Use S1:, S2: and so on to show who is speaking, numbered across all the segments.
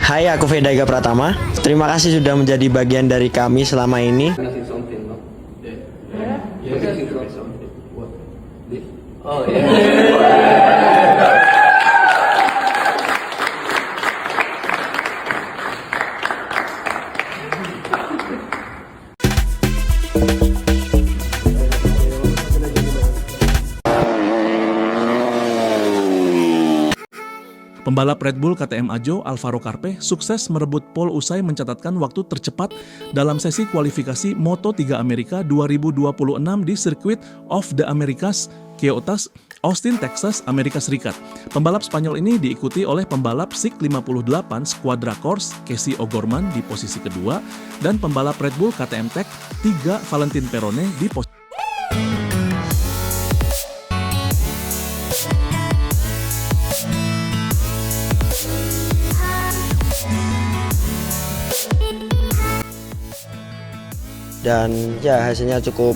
S1: Hai, aku Veda Ega Pratama. Terima kasih sudah menjadi bagian dari kami selama ini.
S2: Pembalap Red Bull KTM Ajo, Alvaro Carpe, sukses merebut pole usai mencatatkan waktu tercepat dalam sesi kualifikasi Moto3 Amerika 2026 di Circuit of the Americas, Keotas, Austin, Texas, Amerika Serikat. Pembalap Spanyol ini diikuti oleh pembalap SIK 58 Squadra Corse, Casey O'Gorman di posisi kedua, dan pembalap Red Bull KTM Tech 3 Valentin Perone di posisi
S1: Dan ya hasilnya cukup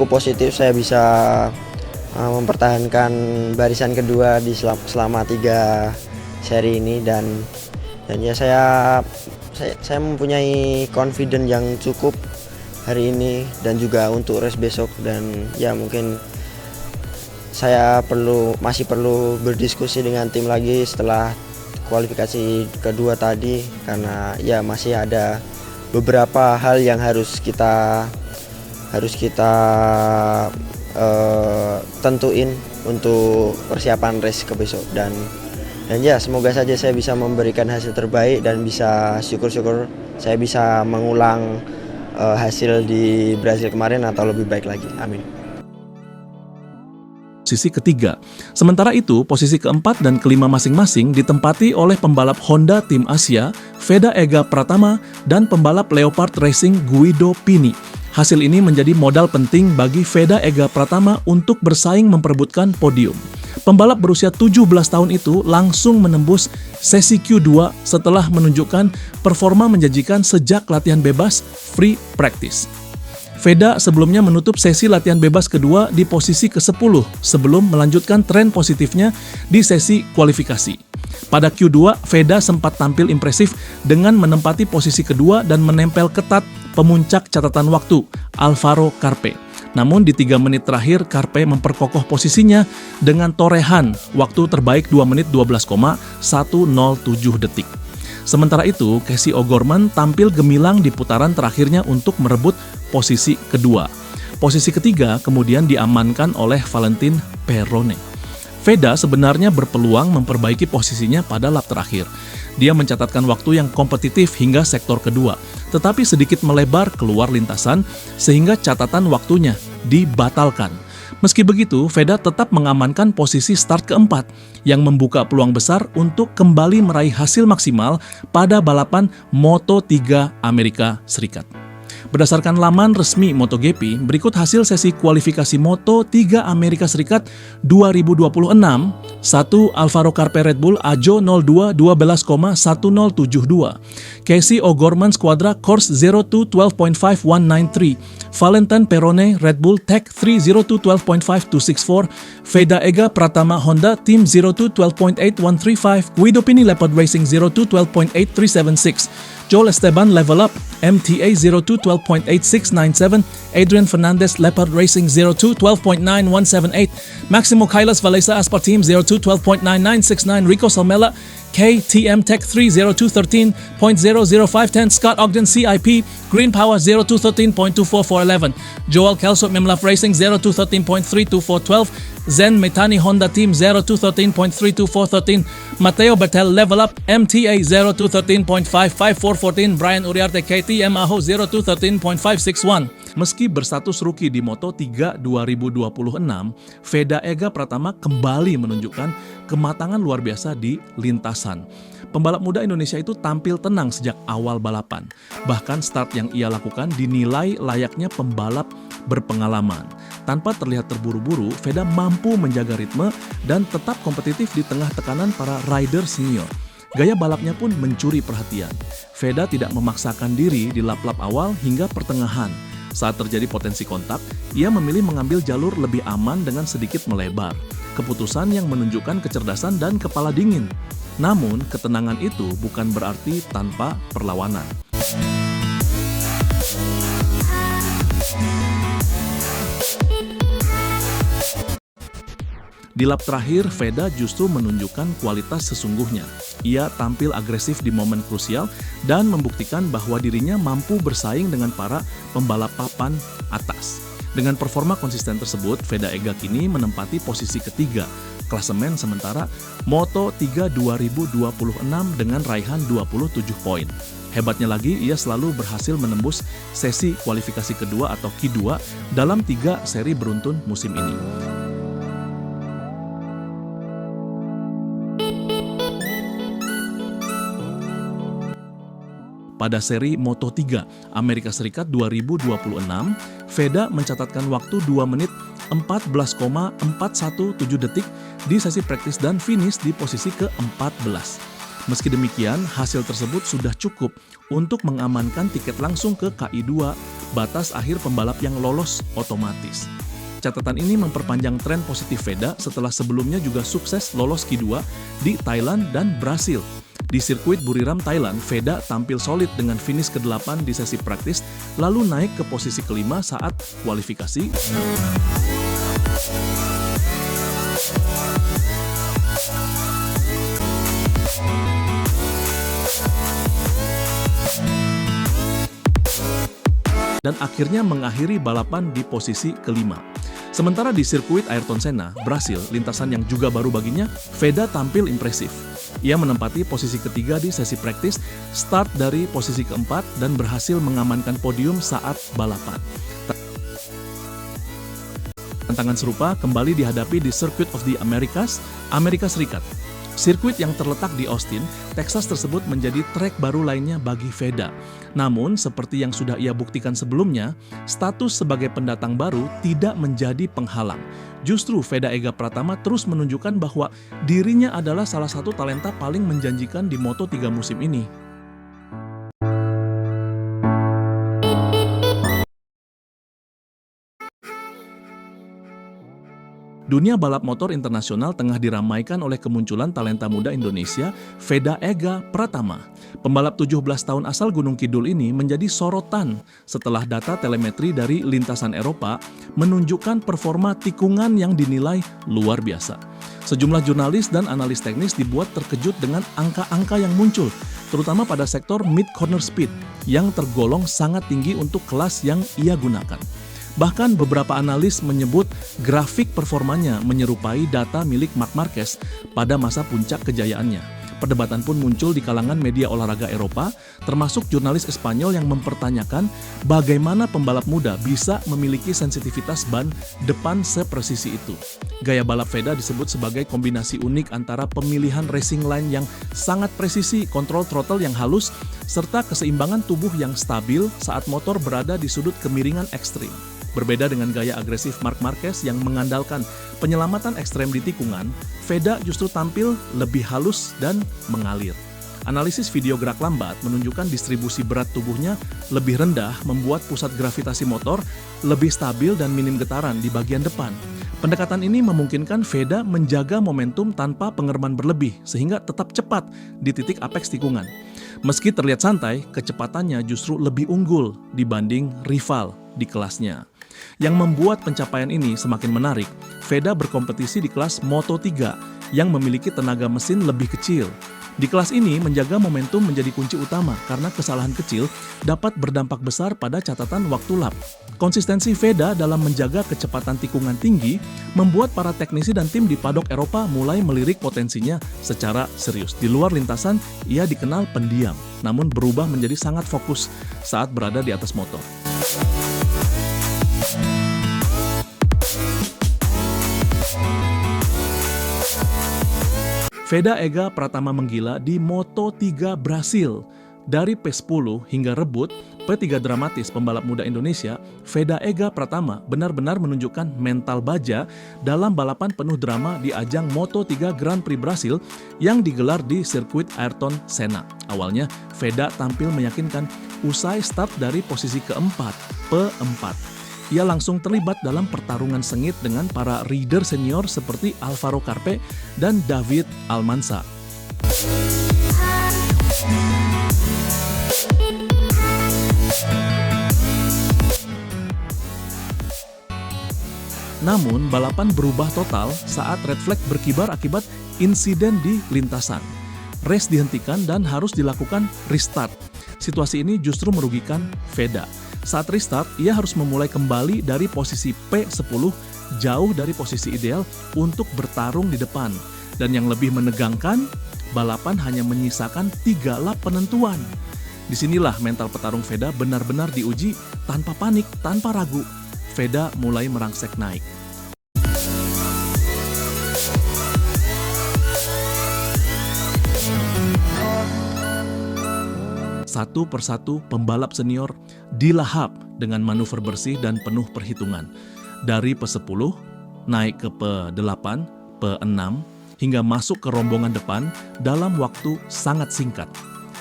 S1: positif. Saya bisa mempertahankan barisan kedua di selama 3 seri ini dan ya saya mempunyai confident yang cukup hari ini dan juga untuk race besok. Dan ya mungkin saya masih perlu berdiskusi dengan tim lagi setelah kualifikasi kedua tadi, karena ya masih ada beberapa hal yang harus kita tentuin untuk persiapan race ke besok. Dan ya semoga saja saya bisa memberikan hasil terbaik dan bisa syukur-syukur saya bisa mengulang hasil di Brasil kemarin atau lebih baik lagi. Amin.
S2: posisi ketiga. Sementara itu, posisi keempat dan kelima masing-masing ditempati oleh pembalap Honda Tim Asia, Veda Ega Pratama, dan pembalap Leopard Racing Guido Pini. Hasil ini menjadi modal penting bagi Veda Ega Pratama untuk bersaing memperebutkan podium. Pembalap berusia 17 tahun itu langsung menembus sesi Q2 setelah menunjukkan performa menjanjikan sejak latihan bebas free practice. Veda sebelumnya menutup sesi latihan bebas kedua di posisi ke-10 sebelum melanjutkan tren positifnya di sesi kualifikasi. Pada Q2, Veda sempat tampil impresif dengan menempati posisi kedua dan menempel ketat pemuncak catatan waktu, Alvaro Carpe. Namun di 3 menit terakhir, Carpe memperkokoh posisinya dengan torehan waktu terbaik 2 menit 12,107 detik. Sementara itu, Casey O'Gorman tampil gemilang di putaran terakhirnya untuk merebut posisi kedua. Posisi ketiga kemudian diamankan oleh Valentin Perone. Veda sebenarnya berpeluang memperbaiki posisinya pada lap terakhir. Dia mencatatkan waktu yang kompetitif hingga sektor kedua, tetapi sedikit melebar keluar lintasan sehingga catatan waktunya dibatalkan. Meski begitu, Veda tetap mengamankan posisi start keempat yang membuka peluang besar untuk kembali meraih hasil maksimal pada balapan Moto3 Amerika Serikat. Berdasarkan laman resmi MotoGP, berikut hasil sesi kualifikasi Moto3 Amerika Serikat 2026. 1. Alvaro Carpe Red Bull Ajo 02 12,1072. Casey O'Gorman Squadra Corse 02 12.5193. Valentin Perone Red Bull Tech 302 12.5264. Veda Ega Pratama Honda Team 02 12.8135. Guido Pini Leopard Racing 02 12.8376. Joel Esteban Level Up MTA 02 12.8697. Adrian Fernandez Leopard Racing 02 12.9178. Maximo Kailas Valesa Aspar Team 02 12.9969. Rico Salmela KTM Tech 302 13.00510. Scott Ogden CIP Green Power 02 13.24411. Joel Kelso Mimlaf Racing 02 13.32412. Zen Metani Honda Team 02 13.32413. Mateo Bertel Level Up MTA 02 13.55414. Brian Uriarte KTM Aho 02 13.561. Meski berstatus rookie di Moto3 2026, Veda Ega Pratama kembali menunjukkan kematangan luar biasa di lintasan. Pembalap muda Indonesia itu tampil tenang sejak awal balapan. Bahkan start yang ia lakukan dinilai layaknya pembalap berpengalaman. Tanpa terlihat terburu-buru, Veda mampu menjaga ritme dan tetap kompetitif di tengah tekanan para rider senior. Gaya balapnya pun mencuri perhatian. Veda tidak memaksakan diri di lap-lap awal hingga pertengahan. Saat terjadi potensi kontak, ia memilih mengambil jalur lebih aman dengan sedikit melebar. Keputusan yang menunjukkan kecerdasan dan kepala dingin. Namun, ketenangan itu bukan berarti tanpa perlawanan. Di lap terakhir, Veda justru menunjukkan kualitas sesungguhnya. Ia tampil agresif di momen krusial dan membuktikan bahwa dirinya mampu bersaing dengan para pembalap papan atas. Dengan performa konsisten tersebut, Veda Ega kini menempati posisi ketiga klasemen sementara Moto3 2026 dengan raihan 27 poin. Hebatnya lagi, ia selalu berhasil menembus sesi kualifikasi kedua atau Q2 dalam 3 seri beruntun musim ini. Pada seri Moto3 Amerika Serikat 2026, Veda mencatatkan waktu 2 menit 14,417 detik di sesi praktis dan finish di posisi ke-14. Meski demikian, hasil tersebut sudah cukup untuk mengamankan tiket langsung ke KI2, batas akhir pembalap yang lolos otomatis. Catatan ini memperpanjang tren positif Veda setelah sebelumnya juga sukses lolos Q2 di Thailand dan Brasil. Di sirkuit Buriram, Thailand, Veda tampil solid dengan finish ke-8 di sesi praktis, lalu naik ke posisi ke-5 saat kualifikasi. Dan akhirnya mengakhiri balapan di posisi ke-5. Sementara di sirkuit Ayrton Senna, Brasil, lintasan yang juga baru baginya, Veda tampil impresif. Ia menempati posisi ketiga di sesi praktis, start dari posisi keempat, dan berhasil mengamankan podium saat balapan. Tantangan serupa kembali dihadapi di Circuit of the Americas, Amerika Serikat. Sirkuit yang terletak di Austin, Texas tersebut menjadi trek baru lainnya bagi Veda. Namun, seperti yang sudah ia buktikan sebelumnya, status sebagai pendatang baru tidak menjadi penghalang. Justru Veda Ega Pratama terus menunjukkan bahwa dirinya adalah salah satu talenta paling menjanjikan di Moto3 musim ini. Dunia balap motor internasional tengah diramaikan oleh kemunculan talenta muda Indonesia, Veda Ega Pratama. Pembalap 17 tahun asal Gunung Kidul ini menjadi sorotan setelah data telemetri dari lintasan Eropa menunjukkan performa tikungan yang dinilai luar biasa. Sejumlah jurnalis dan analis teknis dibuat terkejut dengan angka-angka yang muncul, terutama pada sektor mid corner speed yang tergolong sangat tinggi untuk kelas yang ia gunakan. Bahkan beberapa analis menyebut grafik performanya menyerupai data milik Marc Marquez pada masa puncak kejayaannya. Perdebatan pun muncul di kalangan media olahraga Eropa, termasuk jurnalis Espanyol yang mempertanyakan bagaimana pembalap muda bisa memiliki sensitivitas ban depan sepresisi itu. Gaya balap Veda disebut sebagai kombinasi unik antara pemilihan racing line yang sangat presisi, kontrol throttle yang halus, serta keseimbangan tubuh yang stabil saat motor berada di sudut kemiringan ekstrim. Berbeda dengan gaya agresif Marc Marquez yang mengandalkan penyelamatan ekstrem di tikungan, Veda justru tampil lebih halus dan mengalir. Analisis video gerak lambat menunjukkan distribusi berat tubuhnya lebih rendah, membuat pusat gravitasi motor lebih stabil dan minim getaran di bagian depan. Pendekatan ini memungkinkan Veda menjaga momentum tanpa pengereman berlebih, sehingga tetap cepat di titik apeks tikungan. Meski terlihat santai, kecepatannya justru lebih unggul dibanding rival di kelasnya. Yang membuat pencapaian ini semakin menarik, Veda berkompetisi di kelas Moto3 yang memiliki tenaga mesin lebih kecil. Di kelas ini, menjaga momentum menjadi kunci utama karena kesalahan kecil dapat berdampak besar pada catatan waktu lap. Konsistensi Veda dalam menjaga kecepatan tikungan tinggi membuat para teknisi dan tim di paddock Eropa mulai melirik potensinya secara serius. Di luar lintasan, ia dikenal pendiam, namun berubah menjadi sangat fokus saat berada di atas motor. Veda Ega Pratama menggila di Moto3 Brasil. Dari P10 hingga rebut, P3 dramatis pembalap muda Indonesia, Veda Ega Pratama benar-benar menunjukkan mental baja dalam balapan penuh drama di ajang Moto3 Grand Prix Brasil yang digelar di sirkuit Ayrton Senna. Awalnya, Veda tampil meyakinkan usai start dari posisi keempat, P4. Ia langsung terlibat dalam pertarungan sengit dengan para rider senior seperti Alvaro Carpe dan David Almanza. Namun, balapan berubah total saat red flag berkibar akibat insiden di lintasan. Race dihentikan dan harus dilakukan restart. Situasi ini justru merugikan Veda. Saat restart, ia harus memulai kembali dari posisi P10, jauh dari posisi ideal untuk bertarung di depan. Dan yang lebih menegangkan, balapan hanya menyisakan 3 lap penentuan. Disinilah mental petarung Veda benar-benar diuji tanpa panik, tanpa ragu. Veda mulai merangsek naik. Satu persatu pembalap senior dilahap dengan manuver bersih dan penuh perhitungan. Dari P10, naik ke P8, P6, hingga masuk ke rombongan depan dalam waktu sangat singkat.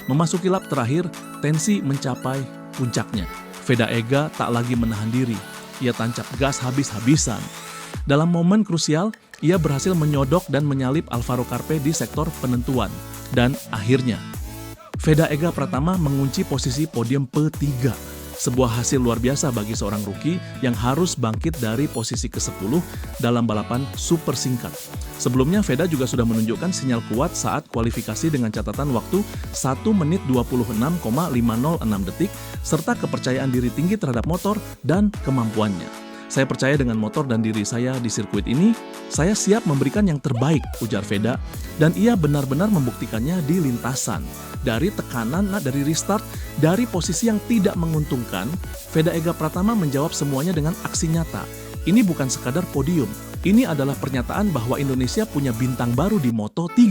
S2: Memasuki lap terakhir, tensi mencapai puncaknya. Veda Ega tak lagi menahan diri. Ia tancap gas habis-habisan. Dalam momen krusial, ia berhasil menyodok dan menyalip Alvaro Carpe di sektor penentuan. Dan akhirnya, Veda Ega Pratama mengunci posisi podium P3. Sebuah hasil luar biasa bagi seorang rookie yang harus bangkit dari posisi ke-10 dalam balapan super singkat. Sebelumnya, Veda juga sudah menunjukkan sinyal kuat saat kualifikasi dengan catatan waktu 1 menit 26,506 detik, serta kepercayaan diri tinggi terhadap motor dan kemampuannya. Saya percaya dengan motor dan diri saya di sirkuit ini, saya siap memberikan yang terbaik, ujar Veda, dan ia benar-benar membuktikannya di lintasan. Dari tekanan, dari restart, dari posisi yang tidak menguntungkan, Veda Ega Pratama menjawab semuanya dengan aksi nyata. Ini bukan sekadar podium, ini adalah pernyataan bahwa Indonesia punya bintang baru di Moto3.